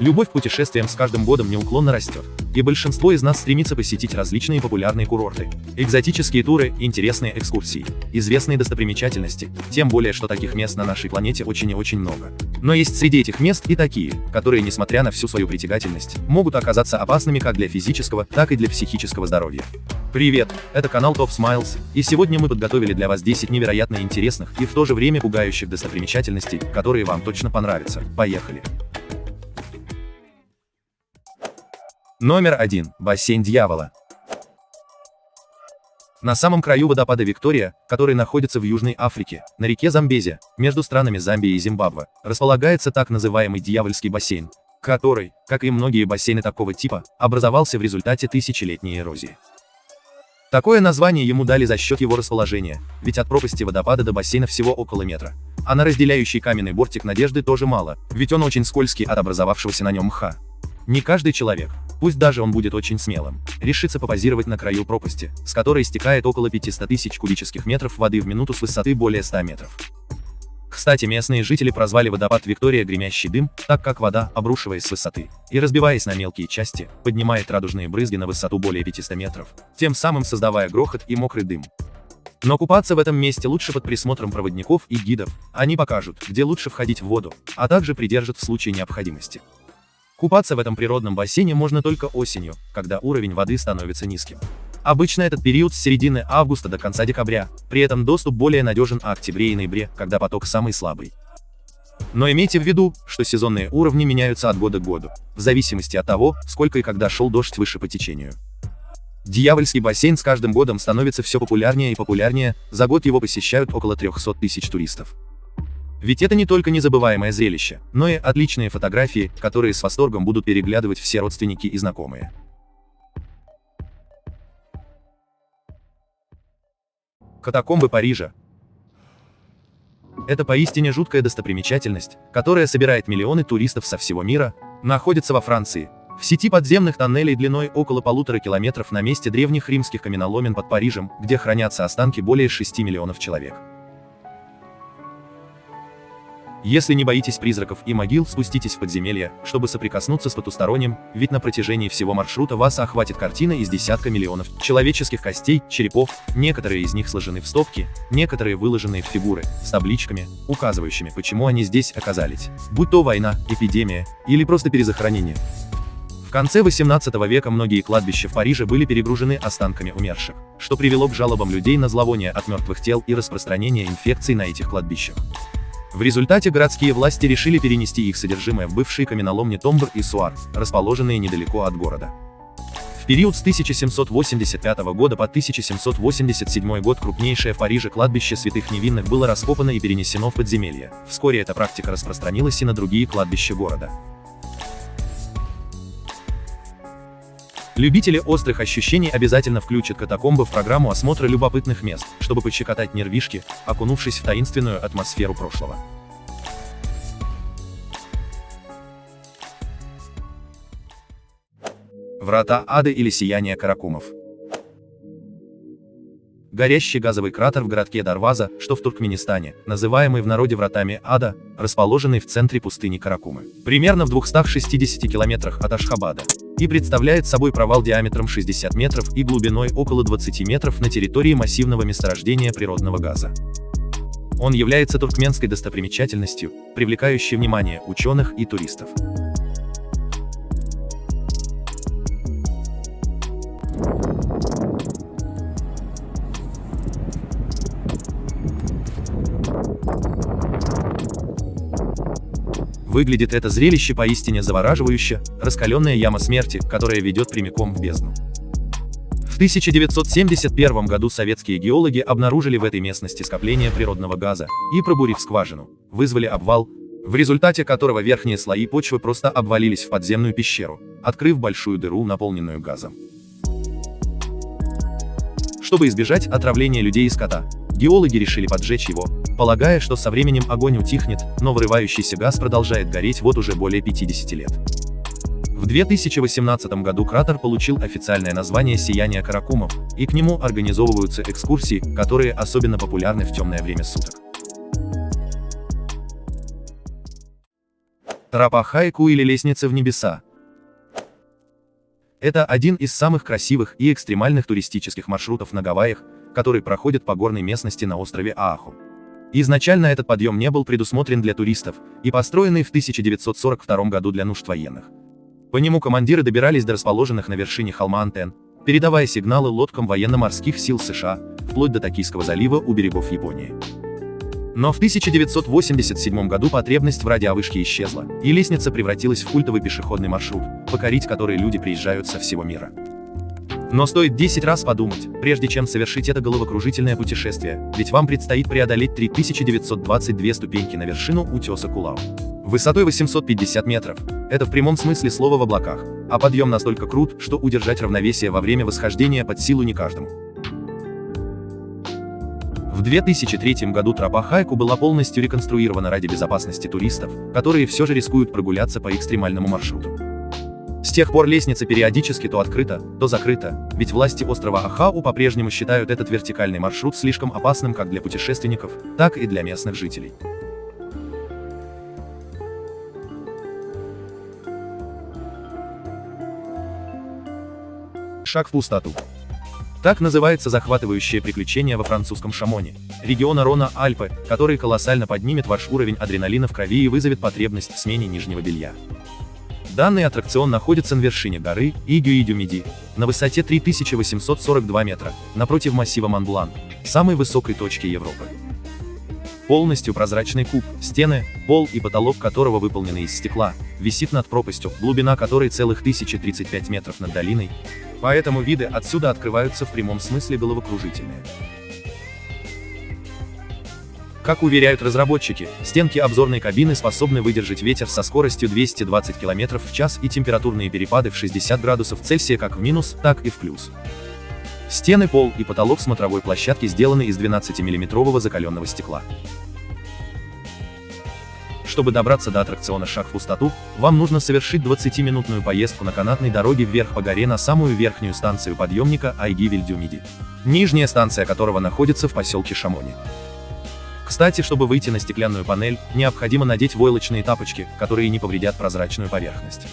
Любовь к путешествиям с каждым годом неуклонно растет, и большинство из нас стремится посетить различные популярные курорты, экзотические туры, интересные экскурсии, известные достопримечательности, тем более, что таких мест на нашей планете очень и очень много. Но есть среди этих мест и такие, которые, несмотря на всю свою притягательность, могут оказаться опасными как для физического, так и для психического здоровья. Привет, это канал Top Smiles, и сегодня мы подготовили для вас 10 невероятно интересных и в то же время пугающих достопримечательностей, которые вам точно понравятся. Поехали! Номер 1. Бассейн Дьявола. На самом краю водопада Виктория, который находится в Южной Африке, на реке Замбези, между странами Замбия и Зимбабве, располагается так называемый Дьявольский бассейн, который, как и многие бассейны такого типа, образовался в результате тысячелетней эрозии. Такое название ему дали за счет его расположения, ведь от пропасти водопада до бассейна всего около метра, а на разделяющий каменный бортик надежды тоже мало, ведь он очень скользкий от образовавшегося на нем мха. Не каждый человек, пусть даже он будет очень смелым, решится попозировать на краю пропасти, с которой стекает около 500 тысяч кубических метров воды в минуту с высоты более 100 метров. Кстати, местные жители прозвали водопад Виктория «Гремящий дым», так как вода, обрушиваясь с высоты и разбиваясь на мелкие части, поднимает радужные брызги на высоту более 500 метров, тем самым создавая грохот и мокрый дым. Но купаться в этом месте лучше под присмотром проводников и гидов, они покажут, где лучше входить в воду, а также придержат в случае необходимости. Купаться в этом природном бассейне можно только осенью, когда уровень воды становится низким. Обычно этот период с середины августа до конца декабря, при этом доступ более надежен в октябре и ноябре, когда поток самый слабый. Но имейте в виду, что сезонные уровни меняются от года к году, в зависимости от того, сколько и когда шел дождь выше по течению. Дьявольский бассейн с каждым годом становится все популярнее и популярнее, за год его посещают около 300 тысяч туристов. Ведь это не только незабываемое зрелище, но и отличные фотографии, которые с восторгом будут переглядывать все родственники и знакомые. Катакомбы Парижа. Это поистине жуткая достопримечательность, которая собирает миллионы туристов со всего мира, находится во Франции, в сети подземных тоннелей длиной около 1,5 километров на месте древних римских каменоломен под Парижем, где хранятся останки более 6 миллионов человек. Если не боитесь призраков и могил, спуститесь в подземелье, чтобы соприкоснуться с потусторонним, ведь на протяжении всего маршрута вас охватит картина из десятка миллионов человеческих костей, черепов, некоторые из них сложены в стопки, некоторые выложены в фигуры, с табличками, указывающими, почему они здесь оказались, будь то война, эпидемия, или просто перезахоронение. В конце 18 века многие кладбища в Париже были перегружены останками умерших, что привело к жалобам людей на зловоние от мертвых тел и распространение инфекций на этих кладбищах. В результате городские власти решили перенести их содержимое в бывшие каменоломни Томбр и Суар, расположенные недалеко от города. В период с 1785 года по 1787 год крупнейшее в Париже кладбище святых невинных было раскопано и перенесено в подземелье. Вскоре эта практика распространилась и на другие кладбища города. Любители острых ощущений обязательно включат катакомбы в программу осмотра любопытных мест, чтобы пощекотать нервишки, окунувшись в таинственную атмосферу прошлого. Врата ада или сияние каракумов. Горящий газовый кратер в городке Дарваза, что в Туркменистане, называемый в народе вратами ада, расположенный в центре пустыни Каракумы, примерно в 260 километрах от Ашхабада, и представляет собой провал диаметром 60 метров и глубиной около 20 метров на территории массивного месторождения природного газа. Он является туркменской достопримечательностью, привлекающей внимание ученых и туристов. Выглядит это зрелище поистине завораживающе, раскаленная яма смерти, которая ведет прямиком в бездну. В 1971 году советские геологи обнаружили в этой местности скопление природного газа и, пробурив скважину, вызвали обвал, в результате которого верхние слои почвы просто обвалились в подземную пещеру, открыв большую дыру, наполненную газом. Чтобы избежать отравления людей и скота, геологи решили поджечь его, полагая, что со временем огонь утихнет, но вырывающийся газ продолжает гореть вот уже более 50 лет. В 2018 году кратер получил официальное название «Сияние Каракумов», и к нему организовываются экскурсии, которые особенно популярны в темное время суток. Тропа Хайку или лестница в небеса. Это один из самых красивых и экстремальных туристических маршрутов на Гавайях, который проходит по горной местности на острове Оаху. Изначально этот подъем не был предусмотрен для туристов и построенный в 1942 году для нужд военных. По нему командиры добирались до расположенных на вершине холма антенн, передавая сигналы лодкам военно-морских сил США, вплоть до Токийского залива у берегов Японии. Но в 1987 году потребность в радиовышке исчезла, и лестница превратилась в культовый пешеходный маршрут, покорить который люди приезжают со всего мира. Но стоит 10 раз подумать, прежде чем совершить это головокружительное путешествие, ведь вам предстоит преодолеть 3922 ступеньки на вершину утеса Кулау. Высотой 850 метров. Это в прямом смысле слова в облаках, а подъем настолько крут, что удержать равновесие во время восхождения под силу не каждому. В 2003 году тропа Хайку была полностью реконструирована ради безопасности туристов, которые все же рискуют прогуляться по экстремальному маршруту. С тех пор лестница периодически то открыта, то закрыта, ведь власти острова Оаху по-прежнему считают этот вертикальный маршрут слишком опасным как для путешественников, так и для местных жителей. Шаг в пустоту. Так называется захватывающее приключение во французском Шамоне, региона Рона-Альпы, который колоссально поднимет ваш уровень адреналина в крови и вызовет потребность в смене нижнего белья. Данный аттракцион находится на вершине горы Игюи-Дю-Миди, на высоте 3842 метра, напротив массива Монблан, самой высокой точки Европы. Полностью прозрачный куб, стены, пол и потолок которого выполнены из стекла, висит над пропастью, глубина которой целых 1035 метров над долиной, поэтому виды отсюда открываются в прямом смысле головокружительные. Как уверяют разработчики, стенки обзорной кабины способны выдержать ветер со скоростью 220 км в час и температурные перепады в 60 градусов Цельсия как в минус, так и в плюс. Стены, пол и потолок смотровой площадки сделаны из 12-мм закаленного стекла. Чтобы добраться до аттракциона «Шаг в пустоту», вам нужно совершить 20-минутную поездку на канатной дороге вверх по горе на самую верхнюю станцию подъемника Айги-Вильдю-Миди, нижняя станция которого находится в поселке Шамони. Кстати, чтобы выйти на стеклянную панель, необходимо надеть войлочные тапочки, которые не повредят прозрачную поверхность.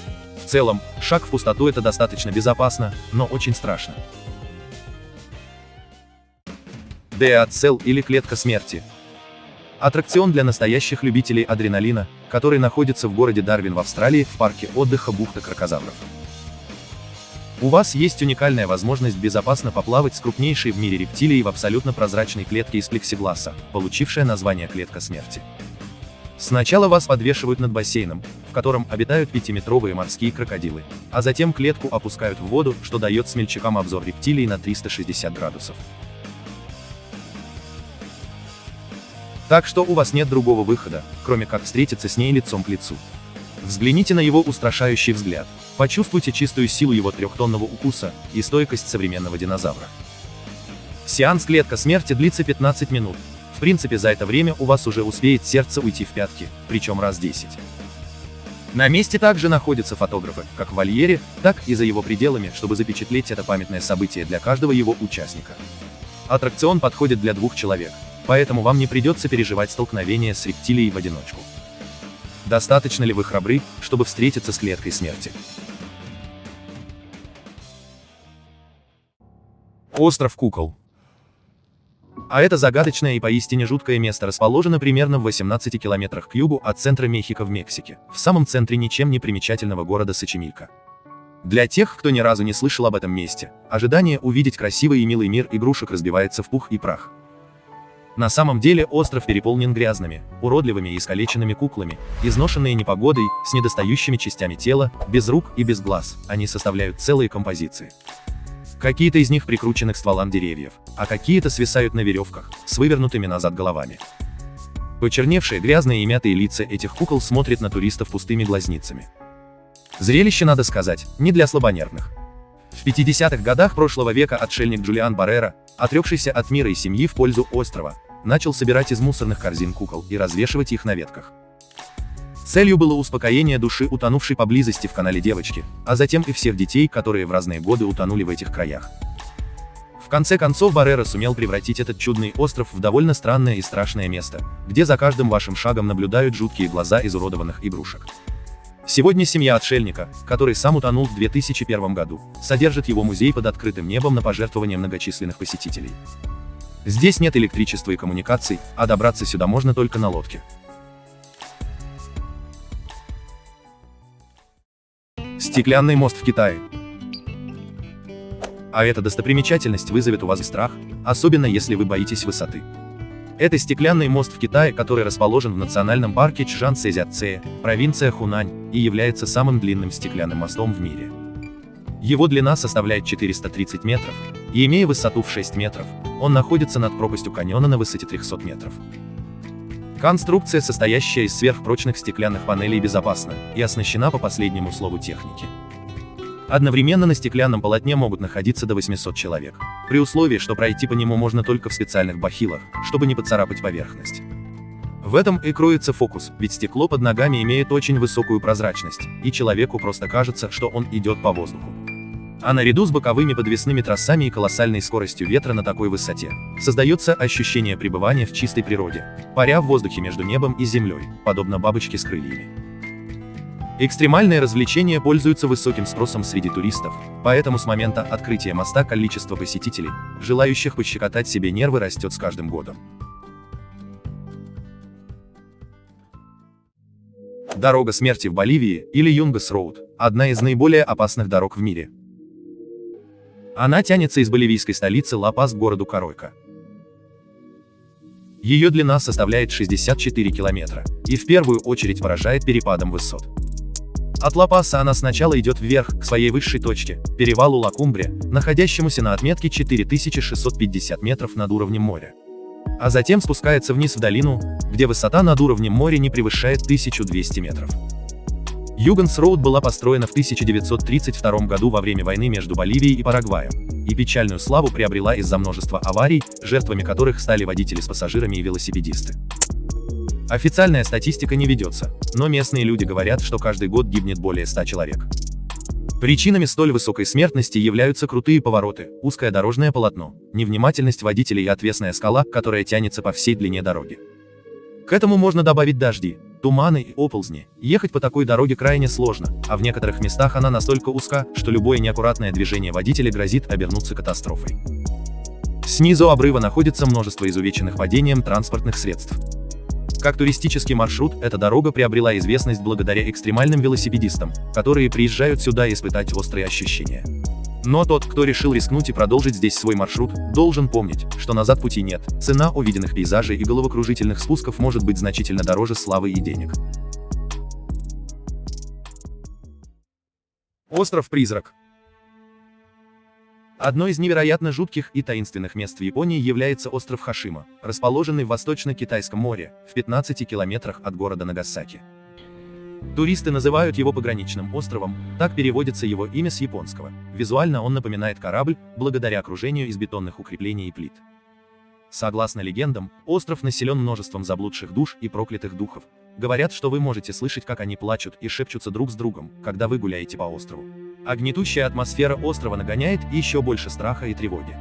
В целом, шаг в пустоту — это достаточно безопасно, но очень страшно. Dead Cell или клетка смерти. Аттракцион для настоящих любителей адреналина, который находится в городе Дарвин в Австралии, в парке отдыха бухта крокозавров. У вас есть уникальная возможность безопасно поплавать с крупнейшей в мире рептилией в абсолютно прозрачной клетке из плексигласа, получившая название клетка смерти. Сначала вас подвешивают над бассейном, в котором обитают 5-метровые морские крокодилы, а затем клетку опускают в воду, что дает смельчакам обзор рептилий на 360 градусов. Так что у вас нет другого выхода, кроме как встретиться с ней лицом к лицу. Взгляните на его устрашающий взгляд, почувствуйте чистую силу его 3-тонного укуса и стойкость современного динозавра. Сеанс «Клетка смерти» длится 15 минут. В принципе, за это время у вас уже успеет сердце уйти в пятки, причем раз 10. На месте также находятся фотографы, как в вольере, так и за его пределами, чтобы запечатлеть это памятное событие для каждого его участника. Аттракцион подходит для 2 человек, поэтому вам не придется переживать столкновение с рептилией в одиночку. Достаточно ли вы храбры, чтобы встретиться с клеткой смерти? Остров кукол. А это загадочное и поистине жуткое место расположено примерно в 18 километрах к югу от центра Мехико в Мексике, в самом центре ничем не примечательного города Сочемилько. Для тех, кто ни разу не слышал об этом месте, ожидание увидеть красивый и милый мир игрушек разбивается в пух и прах. На самом деле остров переполнен грязными, уродливыми и искалеченными куклами, изношенные непогодой, с недостающими частями тела, без рук и без глаз, они составляют целые композиции. Какие-то из них прикручены к стволам деревьев, а какие-то свисают на веревках, с вывернутыми назад головами. Почерневшие, грязные и мятые лица этих кукол смотрят на туристов пустыми глазницами. Зрелище, надо сказать, не для слабонервных. В 50-х годах прошлого века отшельник Джулиан Баррера, отрекшийся от мира и семьи в пользу острова, начал собирать из мусорных корзин кукол и развешивать их на ветках. Целью было успокоение души утонувшей поблизости в канале девочки, а затем и всех детей, которые в разные годы утонули в этих краях. В конце концов Баррера сумел превратить этот чудный остров в довольно странное и страшное место, где за каждым вашим шагом наблюдают жуткие глаза изуродованных игрушек. Сегодня семья отшельника, который сам утонул в 2001 году, содержит его музей под открытым небом на пожертвования многочисленных посетителей. Здесь нет электричества и коммуникаций, а добраться сюда можно только на лодке. Стеклянный мост в Китае. А эта достопримечательность вызовет у вас страх, особенно если вы боитесь высоты. Это стеклянный мост в Китае, который расположен в национальном парке Чжанцзяцзэ, провинция Хунань, и является самым длинным стеклянным мостом в мире. Его длина составляет 430 метров, и имея высоту в 6 метров, он находится над пропастью каньона на высоте 300 метров. Конструкция, состоящая из сверхпрочных стеклянных панелей, безопасна и оснащена по последнему слову техники. Одновременно на стеклянном полотне могут находиться до 800 человек, при условии, что пройти по нему можно только в специальных бахилах, чтобы не поцарапать поверхность. В этом и кроется фокус, ведь стекло под ногами имеет очень высокую прозрачность, и человеку просто кажется, что он идет по воздуху. А наряду с боковыми подвесными трассами и колоссальной скоростью ветра на такой высоте, создается ощущение пребывания в чистой природе, паря в воздухе между небом и землей, подобно бабочке с крыльями. Экстремальные развлечения пользуются высоким спросом среди туристов, поэтому с момента открытия моста количество посетителей, желающих пощекотать себе нервы, растет с каждым годом. Дорога смерти в Боливии, или Юнгас-Роуд, одна из наиболее опасных дорог в мире. Она тянется из боливийской столицы Ла-Пас к городу Коройка. Ее длина составляет 64 километра, и в первую очередь поражает перепадом высот. От Ла-Паса она сначала идет вверх, к своей высшей точке, перевалу Ла-Кумбрия, находящемуся на отметке 4650 метров над уровнем моря. А затем спускается вниз в долину, где высота над уровнем моря не превышает 1200 метров. Юганс-Роуд была построена в 1932 году во время войны между Боливией и Парагваем, и печальную славу приобрела из-за множества аварий, жертвами которых стали водители с пассажирами и велосипедисты. Официальная статистика не ведется, но местные люди говорят, что каждый год гибнет более 100 человек. Причинами столь высокой смертности являются крутые повороты, узкое дорожное полотно, невнимательность водителей и отвесная скала, которая тянется по всей длине дороги. К этому можно добавить дожди, туманы и оползни. Ехать по такой дороге крайне сложно, а в некоторых местах она настолько узка, что любое неаккуратное движение водителя грозит обернуться катастрофой. Снизу обрыва находится множество изувеченных падением транспортных средств. Как туристический маршрут, эта дорога приобрела известность благодаря экстремальным велосипедистам, которые приезжают сюда испытать острые ощущения. Но тот, кто решил рискнуть и продолжить здесь свой маршрут, должен помнить, что назад пути нет, цена увиденных пейзажей и головокружительных спусков может быть значительно дороже славы и денег. Остров-призрак. Одно из невероятно жутких и таинственных мест в Японии является остров Хошима, расположенный в Восточно-Китайском море, в 15 километрах от города Нагасаки. Туристы называют его пограничным островом, так переводится его имя с японского. Визуально он напоминает корабль, благодаря окружению из бетонных укреплений и плит. Согласно легендам, остров населен множеством заблудших душ и проклятых духов. Говорят, что вы можете слышать, как они плачут и шепчутся друг с другом, когда вы гуляете по острову. А гнетущая атмосфера острова нагоняет еще больше страха и тревоги.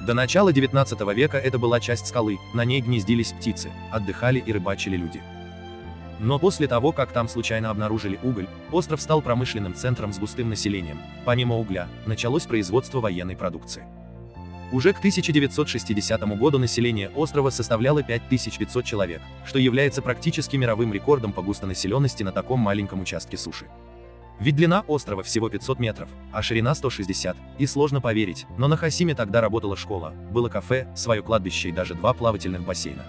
До начала 19 века это была часть скалы, на ней гнездились птицы, отдыхали и рыбачили люди. Но после того, как там случайно обнаружили уголь, остров стал промышленным центром с густым населением. Помимо угля, началось производство военной продукции. Уже к 1960 году население острова составляло 5500 человек, что является практически мировым рекордом по густонаселенности на таком маленьком участке суши. Ведь длина острова всего 500 метров, а ширина 160, и сложно поверить, но на Хосиме тогда работала школа, было кафе, свое кладбище и даже 2 плавательных бассейна.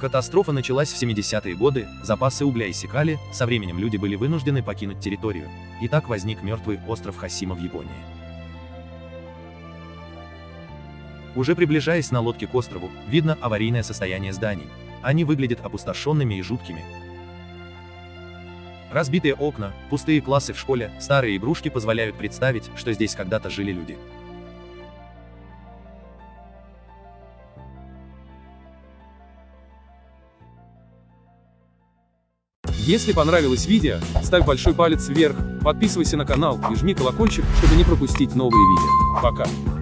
Катастрофа началась в 70-е годы, запасы угля иссякали, со временем люди были вынуждены покинуть территорию, и так возник мертвый остров Хосима в Японии. Уже приближаясь на лодке к острову, видно аварийное состояние зданий. Они выглядят опустошенными и жуткими. Разбитые окна, пустые классы в школе, старые игрушки позволяют представить, что здесь когда-то жили люди. Если понравилось видео, ставь большой палец вверх, подписывайся на канал и жми колокольчик, чтобы не пропустить новые видео. Пока!